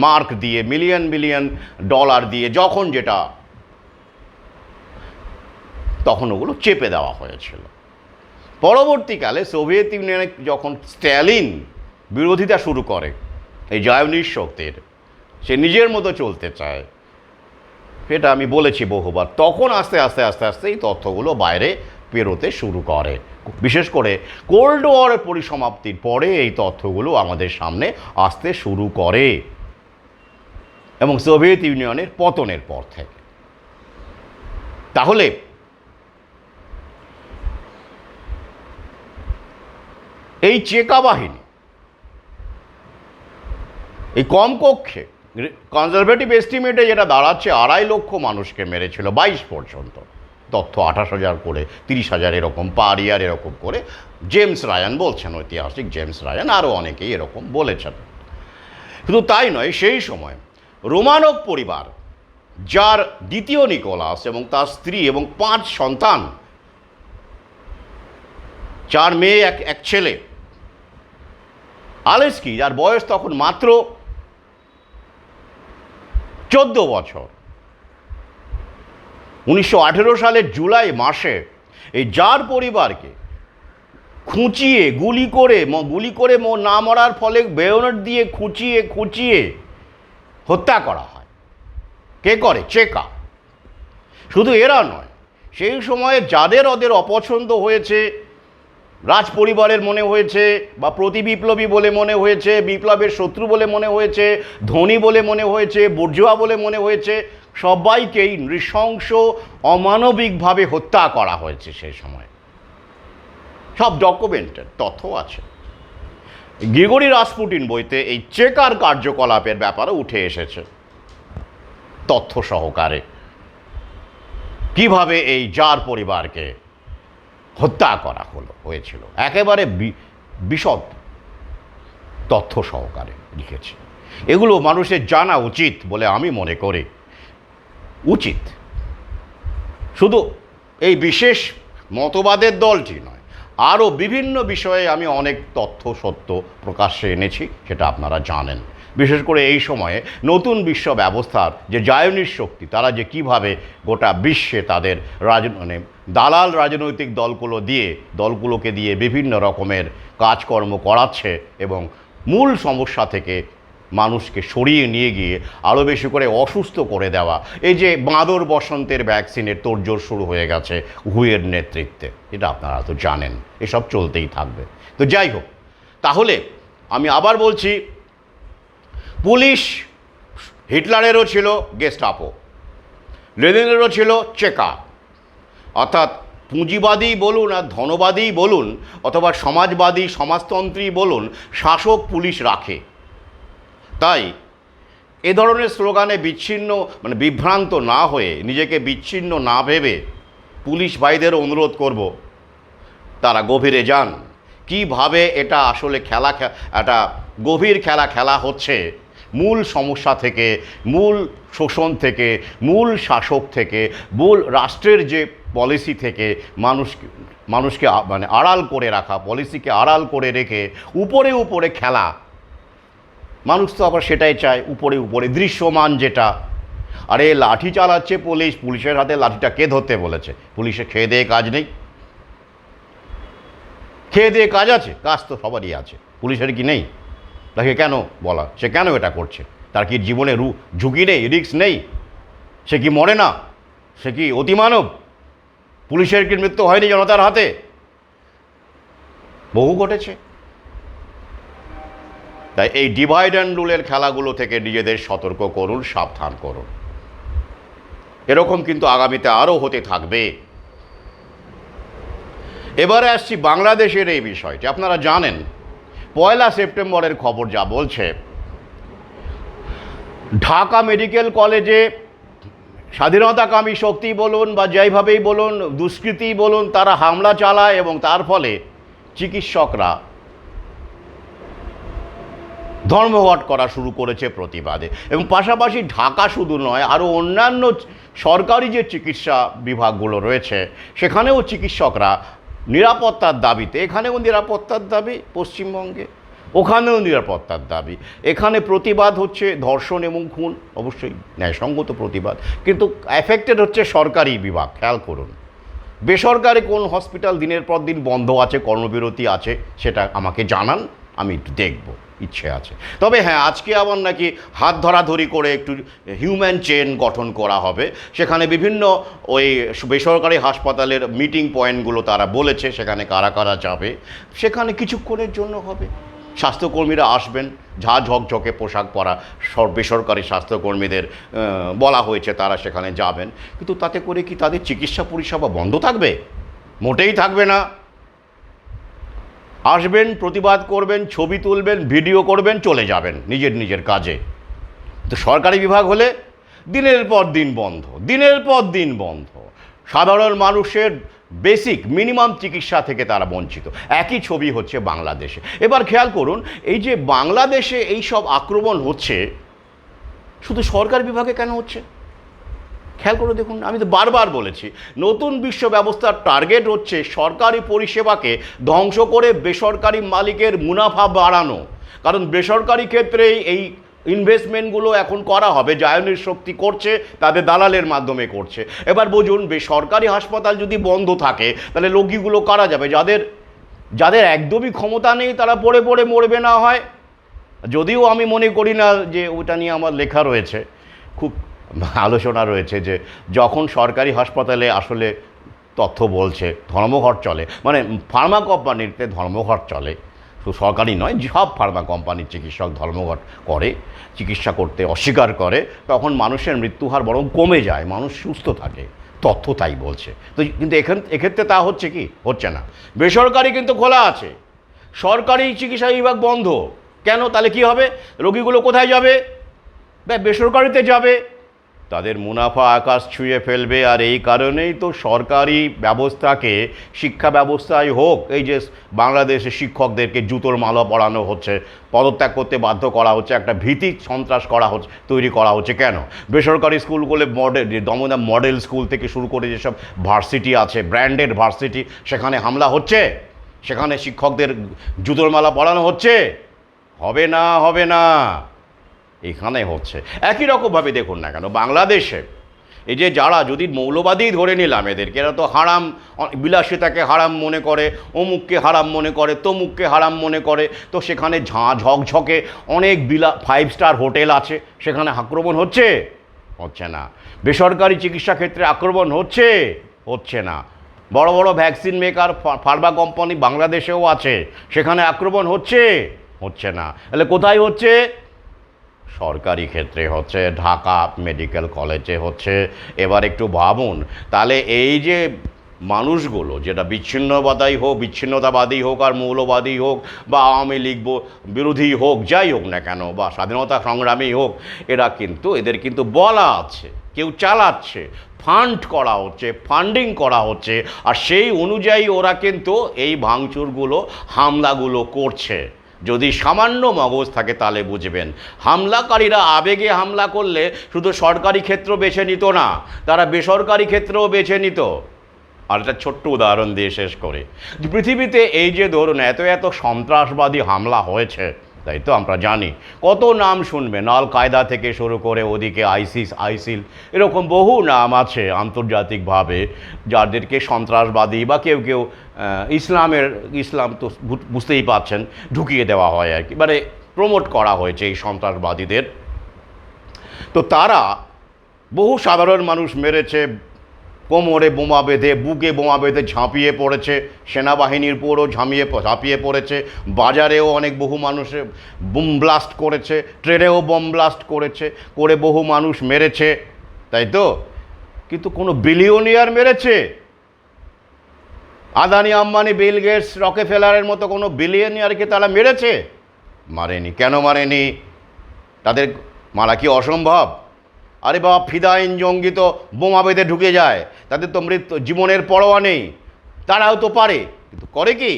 মার্ক দিয়ে, মিলিয়ন মিলিয়ন ডলার দিয়ে, যখন যেটা তখন ওগুলো চেপে দেওয়া হয়েছিল। পরবর্তীকালে সোভিয়েত ইউনিয়নে যখন স্ট্যালিন বিরোধিতা শুরু করে এই জায়নিস শক্তির, সে নিজের মতো চলতে চায়, সেটা আমি বলেছি বহুবার, তখন আস্তে আস্তে আস্তে আস্তে এই তথ্যগুলো বাইরে পেরোতে শুরু করে। বিশেষ করে কোল্ড ওয়ারের পরিসমাপ্তির পরে এই তথ্যগুলো আমাদের সামনে আসতে শুরু করে এবং সোভিয়েত ইউনিয়নের পতনের পর থেকে। তাহলে এই চেকা বাহিনী এই কমকক্ষে কনজারভেটিভ এস্টিমেটে যেটা দাঁড়াচ্ছে 2.5 লক্ষ মানুষকে মেরেছিল 22 পর্যন্ত। তথ্য 28,000 করে, 30,000 এরকম পার ইয়ার এরকম করে জেমস রায়ান বলছেন, ঐতিহাসিক জেমস রায়ান, আরও অনেকেই এরকম বলেছেন। শুধু তাই নয়, সেই সময় রোমানভ পরিবার, যার দ্বিতীয় নিকোলাস এবং তার স্ত্রী এবং 5 সন্তান, 4 মেয়ে এক ছেলে, আলেস্কি যার বয়স তখন মাত্র 14 বছর, 1918 সালের জুলাই মাসে এই জার পরিবারকে খুঁচিয়ে গুলি করে না মরার ফলে বেয়োনেট দিয়ে খুঁচিয়ে হত্যা করা হয়। কে করে? চেকা। শুধু এরা নয়, সেই সময়ে যাদের ওদের অপছন্দ হয়েছে, রাজ পরিবারের মনে হয়েছে বা প্রতি বিপ্লবী বলে মনে হয়েছে, বিপ্লবের শত্রু বলে মনে হয়েছে, ধনী বলে মনে হয়েছে, বুর্জোয়া বলে মনে হয়েছে, সবাইকেই নৃশংস অমানবিকভাবে হত্যা করা হয়েছে সেই সময়। সব ডকুমেন্টেড তথ্য আছে। গ্রিগরি রাসপুটিন বইতে এই চেকার কার্যকলাপের ব্যাপারে উঠে এসেছে তথ্য সহকারে, কিভাবে এই জার পরিবারকে হত্যা করা হয়েছিল, একেবারে বিশদ তথ্য সহকারে লিখেছে। এগুলো মানুষের জানা উচিত বলে আমি মনে করি। উচিত। শুধু এই বিশেষ মতবাদের দলটি নয়, আরও বিভিন্ন বিষয়ে আমি অনেক তথ্য সত্য প্রকাশ্যে এনেছি, সেটা আপনারা জানেন। বিশেষ করে এই সময়ে নতুন বিশ্ব ব্যবস্থার যে জায়নিস শক্তি, তারা যে কিভাবে গোটা বিশ্বে তাদের দালাল রাজনৈতিক দলগুলোকে দিয়ে বিভিন্ন রকমের কাজকর্ম করাচ্ছে এবং মূল সমস্যা থেকে মানুষকে সরিয়ে নিয়ে গিয়ে আরও বেশি করে অসুস্থ করে দেওয়া। এই যে বাঁদর বসন্তের ভ্যাকসিনের তোড়জোড় শুরু হয়ে গেছে হুয়ের নেতৃত্বে, এটা আপনারা তো জানেন, এসব চলতেই থাকবে। তো যাই হোক, তাহলে আমি আবার বলছি, পুলিশ হিটলারেরও ছিল গেস্টাপো, লেনিনেরও ছিল চেকা। অর্থাৎ পুঁজিবাদী বলুন আর ধনবাদী বলুন অথবা সমাজবাদী সমাজতন্ত্রী বলুন, শাসক পুলিশ রাখে। তাই এ ধরনের স্লোগানে বিভ্রান্ত না হয়ে, নিজেকে বিচ্ছিন্ন না ভেবে পুলিশ ভাইদের অনুরোধ করব, তারা গভীরে যান কিভাবে এটা আসলে একটা গভীর খেলা হচ্ছে, মূল সমস্যা থেকে, মূল শোষণ থেকে, মূল শাসক থেকে, মূল রাষ্ট্রের যে পলিসি থেকে মানুষকে মানে আড়াল করে রাখা, পলিসিকে আড়াল করে রেখে উপরে উপরে খেলা। মানুষ তো আবার সেটাই চায়, উপরে উপরে দৃশ্যমান যেটা। আরে লাঠি চালাচ্ছে পুলিশ, পুলিশের হাতে লাঠিটা কে ধরতে বলেছে? পুলিশে খেয়ে দেয়ে কাজ নেই? খেয়ে দিয়ে কাজ আছে? কাজ তো সবারই আছে, পুলিশের কি নেই? তাকে কেন বলা? সে কেন এটা করছে? তার কি জীবনে ঝুঁকি নেই, রিস্ক নেই? সে কি মরে না? সে কি অতিমানব? পুলিশের কি মৃত্যু হয়নি জনতার হাতে? বহু ঘটেছে। তাই এই ডিভাইড অ্যান্ড রুলের খেলাগুলো থেকে নিজেদের সতর্ক করুন, সাবধান করুন। এরকম কিন্তু আগামীতে আরও হতে থাকবে। এবারে আসছি বাংলাদেশের এই বিষয়টি। আপনারা জানেন 1 সেপ্টেম্বরের খবর যা বলছে, ঢাকা মেডিকেল কলেজে স্বাধীনতাকামী শক্তি বলুন বা যেইভাবেই বলুন, দুষ্কৃতী বলুন, তারা হামলা চালায় এবং তার ফলে চিকিৎসকরা ধর্মঘট করা শুরু করেছে প্রতিবাদে। এবং পাশাপাশি ঢাকা শুধু নয়, আরও অন্যান্য সরকারি যে চিকিৎসা বিভাগগুলো রয়েছে সেখানেও চিকিৎসকরা নিরাপত্তার দাবিতে, এখানেও নিরাপত্তার দাবি পশ্চিমবঙ্গে, ওখানেও নিরাপত্তার দাবি। এখানে প্রতিবাদ হচ্ছে ধর্ষণ এবং খুন, অবশ্যই ন্যায়সঙ্গত প্রতিবাদ, কিন্তু অ্যাফেক্টেড হচ্ছে সরকারি বিভাগ। খেয়াল করুন, বেসরকারি কোন হসপিটাল দিনের পর দিন বন্ধ আছে, কর্মবিরতি আছে, সেটা আমাকে জানান, আমি একটু দেখব, ইচ্ছে আছে। তবে হ্যাঁ, আজকে আবার নাকি হাত ধরাধরি করে একটু হিউম্যান চেন গঠন করা হবে। সেখানে বিভিন্ন ওই বেসরকারি হাসপাতালের মিটিং পয়েন্টগুলো তারা বলেছে, সেখানে কারা কারা যাবে, সেখানে কিছুক্ষণের জন্য হবে। স্বাস্থ্যকর্মীরা আসবেন, ঝা ঝকঝকে পোশাক পরা বেসরকারি স্বাস্থ্যকর্মীদের বলা হয়েছে, তারা সেখানে যাবেন। কিন্তু তাতে করে কি তাদের চিকিৎসা পরিষেবা বন্ধ থাকবে? মোটেই থাকবে না। আসবেন, প্রতিবাদ করবেন, ছবি তুলবেন, ভিডিও করবেন, চলে যাবেন নিজের নিজের কাজে। তো সরকারি বিভাগ হলে দিনের পর দিন বন্ধ, দিনের পর দিন বন্ধ। সাধারণ মানুষের বেসিক মিনিমাম চিকিৎসা থেকে তারা বঞ্চিত। একই ছবি হচ্ছে বাংলাদেশে। এবার খেয়াল করুন, এই যে বাংলাদেশে এই সব আক্রমণ হচ্ছে, শুধু সরকারি বিভাগে কেন হচ্ছে? খেয়াল করে দেখুন, আমি তো বারবার বলেছি, নতুন বিশ্ব ব্যবস্থার টার্গেট হচ্ছে সরকারি পরিষেবাকে ধ্বংস করে বেসরকারি মালিকের মুনাফা বাড়ানো। কারণ বেসরকারি ক্ষেত্রে এই ইনভেস্টমেন্টগুলো এখন করা হবে, জায়নের শক্তি করছে, তাদের দালালের মাধ্যমে করছে। এবার বুঝুন, বেসরকারি হাসপাতাল যদি বন্ধ থাকে তাহলে রোগীগুলো কারা যাবে? যাদের একদমই ক্ষমতা নেই, তারা পড়ে পড়ে মরবে না হয়। যদিও আমি মনে করি না যে ওটা নিয়ে আমার লেখা রয়েছে, খুব আলোচনা রয়েছে যে যখন সরকারি হাসপাতালে আসলে তথ্য বলছে ধর্মঘট চলে, মানে ফার্মা কোম্পানিতে ধর্মঘট চলে, শুধু সরকারি নয়, সব ফার্মা কোম্পানির চিকিৎসক ধর্মঘট করে, চিকিৎসা করতে অস্বীকার করে, তখন মানুষের মৃত্যুহার বরং কমে যায়, মানুষ সুস্থ থাকে। তথ্য তাই বলছে। তো কিন্তু এক্ষেত্রে তা হচ্ছে কি? হচ্ছে না। বেসরকারি কিন্তু খোলা আছে, সরকারি চিকিৎসা বিভাগ বন্ধ। কেন? তাহলে কি হবে? রোগীগুলো কোথায় যাবে? বেসরকারিতে যাবে। তাদের মুনাফা আকাশ ছুঁয়ে ফেলবে। আর এই কারণেই তো সরকারি ব্যবস্থাকে, শিক্ষা ব্যবস্থায় হোক, এই যে বাংলাদেশে শিক্ষকদেরকে জুতোর মালা পরানো হচ্ছে, পদত্যাগ করতে বাধ্য করা হচ্ছে, একটা ভীতি সন্ত্রাস করা হচ্ছে, তৈরি করা হচ্ছে। কেন? বেসরকারি স্কুলগুলো দমদম মডেল স্কুল থেকে শুরু করে যেসব ভার্সিটি আছে, ব্র্যান্ডেড ভার্সিটি, সেখানে হামলা হচ্ছে, সেখানে শিক্ষকদের জুতোর মালা পরানো হচ্ছে। হবে না, হবে না, এখানে হচ্ছে। একই রকমভাবে দেখুন না কেন বাংলাদেশে এই যে যারা, যদি মৌলবাদী ধরে নিলাম এদেরকে, এরা তো হারাম, বিলাসিতাকে হারাম মনে করে, অমুককে হারাম মনে করে, তমুককে হারাম মনে করে, তো সেখানে ঝকঝকে অনেক 5 স্টার হোটেল আছে, সেখানে আক্রমণ হচ্ছে? হচ্ছে না। বেসরকারি চিকিৎসা ক্ষেত্রে আক্রমণ হচ্ছে? হচ্ছে না। বড় বড় ভ্যাকসিন মেকার ফার্মা কোম্পানি বাংলাদেশেও আছে, সেখানে আক্রমণ হচ্ছে? হচ্ছে না। তাহলে কোথায় হচ্ছে? সরকারি ক্ষেত্রে হচ্ছে, ঢাকা মেডিকেল কলেজে হচ্ছে। এবার একটু ভাবুন, তাহলে এই যে মানুষগুলো, যেটা বিচ্ছিন্নতাবাদী হোক আর মৌলবাদী হোক বা আওয়ামী লীগ বিরোধী হোক, যাই হোক না কেন, বা স্বাধীনতা সংগ্রামী হোক, এদের কিন্তু বলা আছে, কেউ চালাচ্ছে, ফান্ড করা হচ্ছে, ফান্ডিং করা হচ্ছে, আর সেই অনুযায়ী ওরা কিন্তু এই ভাঙচুরগুলো, হামলাগুলো করছে। যদি সামান্য মগজ থাকে তাহলে বুঝবেন, হামলাকারীরা আবেগে হামলা করলে শুধু সরকারি ক্ষেত্র বেছে নিত না, তারা বেসরকারি ক্ষেত্রেও বেছে নিত। আর একটা ছোট্ট উদাহরণ দিয়ে শেষ করে, যে পৃথিবীতে এই যে ধরুন এত এত সন্ত্রাসবাদী হামলা হয়েছে, তাই তো আমরা জানি, কত নাম শুনবেন, আল কায়দা থেকে শুরু করে ওদিকে আইসিস, আইসিল, এরকম বহু নাম আছে আন্তর্জাতিকভাবে যাদেরকে সন্ত্রাসবাদী বা কেউ কেউ ইসলাম তো বুঝতেই পাচ্ছেন ঢুকিয়ে দেওয়া হয় আর কি, মানে প্রমোট করা হয়েছে এই সন্ত্রাসবাদীদের। তো তারা বহু সাধারণ মানুষ মেরেছে, কোমরে বোমা বেঁধে, বুকে বোমা বেঁধে ঝাঁপিয়ে পড়েছে, সেনাবাহিনীর উপরও ঝাঁপিয়ে পড়েছে, বাজারেও অনেক বহু মানুষে বোম ব্লাস্ট করেছে, ট্রেনেও বোম ব্লাস্ট করেছে, করে বহু মানুষ মেরেছে, তাই তো? কিন্তু কোনো বিলিয়নিয়ার মেরেছে? আদানি, আম্বানি, বিল গেটস, রকেফেলারের মতো কোনো বিলিয়নিয়ারকে তারা মেরেছে? মারেনি। কেন মারেনি? তাদের মারা কি অসম্ভব? আরে বাবা, ফিদাইন জঙ্গি তো বোমা বেঁধে ঢুকে যায়, তাদের তো জীবনের পরোয়া নেই, তারাও তো পারে, কিন্তু করে কি?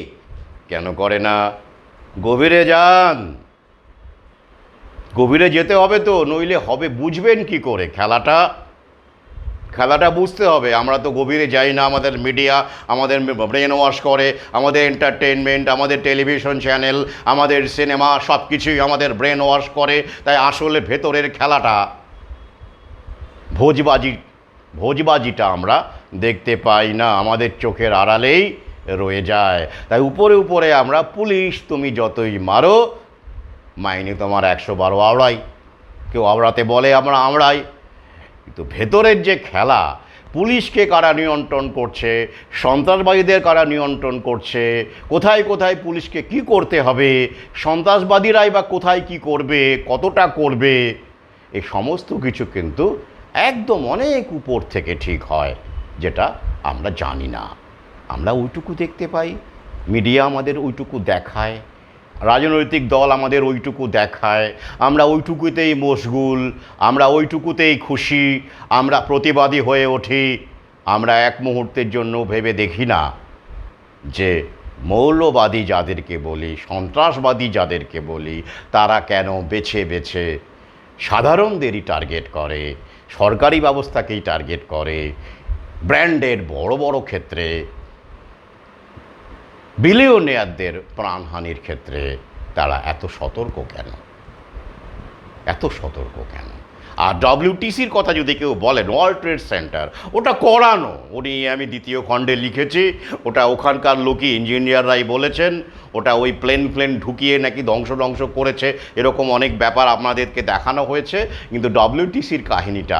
কেন করে না? গভীরে যান, গভীরে যেতে হবে তো, নইলে হবে, বুঝবেন কি করে খেলাটা বুঝতে হবে। আমরা তো গভীরে যাই না, আমাদের মিডিয়া আমাদের ব্রেন ওয়াশ করে, আমাদের এন্টারটেনমেন্ট, আমাদের টেলিভিশন চ্যানেল, আমাদের সিনেমা, সব কিছুই আমাদের ব্রেন ওয়াশ করে। তাই আসলে ভেতরের খেলাটা, ভোজবাজিটা আমরা দেখতে পাই না, আমাদের চোখের আড়ালেই রয়ে যায়। তাই উপরে উপরে আমরা, পুলিশ তুমি যতই মারো, মাইনে তোমার 112 আওড়াই, কেউ আওড়াতে বলে, আমরা আমরাই। কিন্তু ভেতরের যে খেলা, পুলিশকে কারা নিয়ন্ত্রণ করছে, সন্ত্রাসবাদীদের কারা নিয়ন্ত্রণ করছে, কোথায় কোথায় পুলিশকে কি করতে হবে, সন্ত্রাসবাদীরাই বা কোথায় কি করবে, কতটা করবে, এই সমস্ত কিছু কিন্তু একদম অনেক উপর থেকে ঠিক হয়, যেটা আমরা জানি না। আমরা ওইটুকু দেখতে পাই, মিডিয়া আমাদের ওইটুকু দেখায়, রাজনৈতিক দল আমাদের ওইটুকু দেখায়, আমরা ওইটুকুতেই মশগুল, আমরা ওইটুকুতেই খুশি, আমরা প্রতিবাদী হয়ে উঠি। আমরা এক মুহূর্তের জন্য ভেবে দেখি না যে মৌলবাদী যাদেরকে বলি, সন্ত্রাসবাদী যাদেরকে বলি, তারা কেন বেছে বেছে সাধারণদেরই টার্গেট করে, সরকারি ব্যবস্থাকেই টার্গেট করে, ব্র্যান্ডের বড় বড় ক্ষেত্রে, বিলিয়নিয়ারদের প্রাণহানির ক্ষেত্রে তারা এত সতর্ক কেন? আর WTCর কথা যদি কেউ বলেন, ওয়ার্ল্ড ট্রেড সেন্টার, ওটা করানো, আমি দ্বিতীয় খণ্ডে লিখেছি, ওটা ওখানকার লোকই, ইঞ্জিনিয়াররাই বলেছেন, ওটা ওই প্লেন ঢুকিয়ে নাকি ধ্বংস করেছে, এরকম অনেক ব্যাপার আপনাদেরকে দেখানো হয়েছে। কিন্তু WTCর কাহিনীটা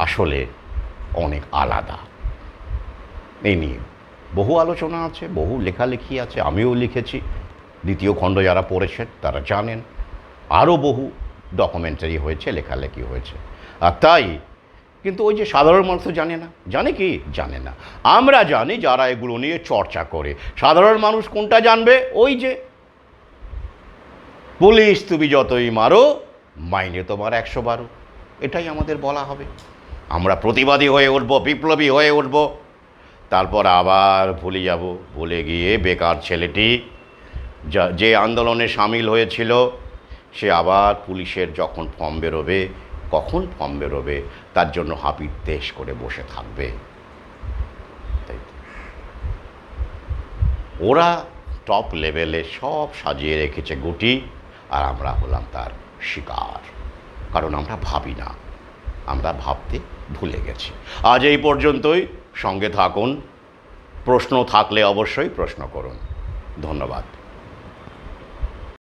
আসলে অনেক আলাদা। এই নিয়ে বহু আলোচনা আছে, বহু লেখালেখি আছে, আমিও লিখেছি, দ্বিতীয় খণ্ড যারা পড়েছেন তারা জানেন, আরও বহু ডকুমেন্টারি হয়েছে, লেখালেখি হয়েছে। আর তাই কিন্তু ওই যে সাধারণ মানুষ তো জানে না, জানে কি? জানে না। আমরা জানি যারা এগুলো নিয়ে চর্চা করে। সাধারণ মানুষ কোনটা জানবে? ওই যে পুলিশ তুমি যতই মারো, মাইনে তোমার 112, এটাই আমাদের বলা হবে। আমরা প্রতিবাদী হয়ে উঠব, বিপ্লবী হয়ে উঠব, তারপর আবার ভুলে যাব। ভুলে গিয়ে বেকার ছেলেটি যে আন্দোলনে সামিল হয়েছিল, সে আবার পুলিশের যখন ফর্ম বেরোবে, কখন ফর্ম বেরোবে তার জন্য হাপিত্তেশ করে বসে থাকবে। তাই ওরা টপ লেভেলে সব সাজিয়ে রেখেছে গুটি, আর আমরা হলাম তার শিকার। কারণ আমরা ভাবি না, আমরা ভাবতে ভুলে গেছি। আজ এই পর্যন্তই, সঙ্গে থাকুন। প্রশ্ন থাকলে অবশ্যই প্রশ্ন করুন। ধন্যবাদ।